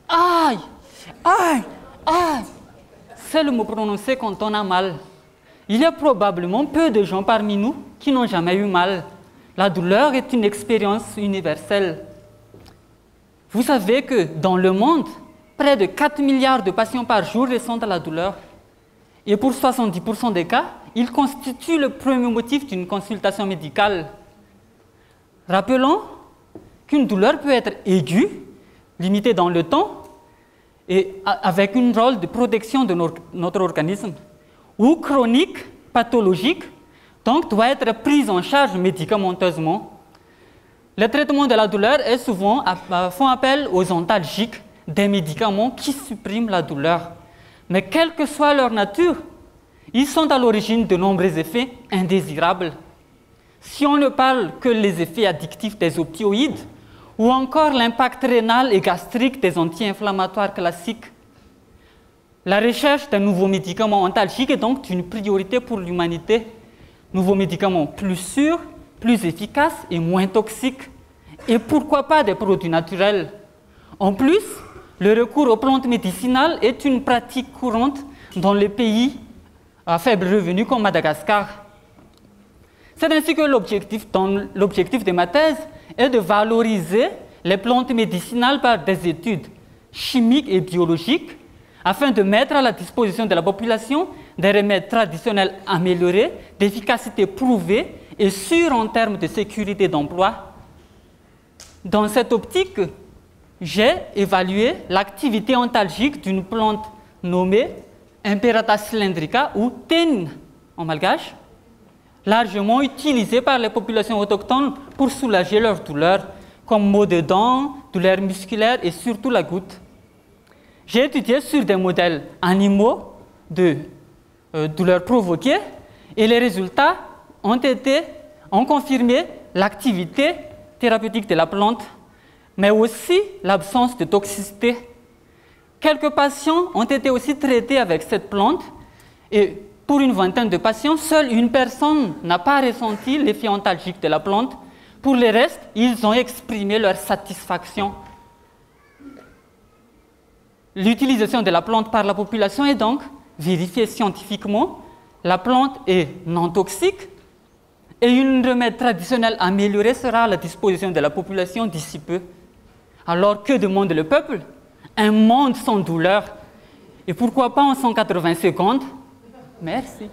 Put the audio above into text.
Aïe, aïe, aïe. C'est le mot prononcé quand on a mal. Il y a probablement peu de gens parmi nous qui n'ont jamais eu mal. La douleur est une expérience universelle. Vous savez que dans le monde, près de 4 milliards de patients par jour ressentent la douleur. Et pour 70% des cas, il constitue le premier motif d'une consultation médicale. Rappelons qu'une douleur peut être aiguë, limitée dans le temps, et avec un rôle de protection de notre organisme, ou chronique, pathologique, donc doit être prise en charge médicamenteusement. Le traitement de la douleur est souvent font appel aux antalgiques, des médicaments qui suppriment la douleur. Mais quelle que soit leur nature, ils sont à l'origine de nombreux effets indésirables. Si on ne parle que les effets addictifs des opioïdes, ou encore l'impact rénal et gastrique des anti-inflammatoires classiques. La recherche d'un nouveau médicament antalgique est donc une priorité pour l'humanité. Nouveaux médicaments plus sûrs, plus efficaces et moins toxiques. Et pourquoi pas des produits naturels? En plus, le recours aux plantes médicinales est une pratique courante dans les pays à faible revenu comme Madagascar. C'est ainsi que l'objectif de ma thèse est de valoriser les plantes médicinales par des études chimiques et biologiques afin de mettre à la disposition de la population des remèdes traditionnels améliorés, d'efficacité prouvée et sûrs en termes de sécurité d'emploi. Dans cette optique, j'ai évalué l'activité antalgique d'une plante nommée Imperata cylindrica ou TEN en malgache, largement utilisée par les populations autochtones pour soulager leurs douleurs, comme maux de dents, douleurs musculaires et surtout la goutte. J'ai étudié sur des modèles animaux de douleurs provoquées et les résultats ont confirmé l'activité thérapeutique de la plante, mais aussi l'absence de toxicité. Quelques patients ont été aussi traités avec cette plante et pour une vingtaine de patients, seule une personne n'a pas ressenti l'effet antalgique de la plante. Pour le reste, ils ont exprimé leur satisfaction. L'utilisation de la plante par la population est donc vérifiée scientifiquement. La plante est non toxique et un remède traditionnel amélioré sera à la disposition de la population d'ici peu. Alors que demande le peuple? Un monde sans douleur. Et pourquoi pas en 180 secondes? Merci.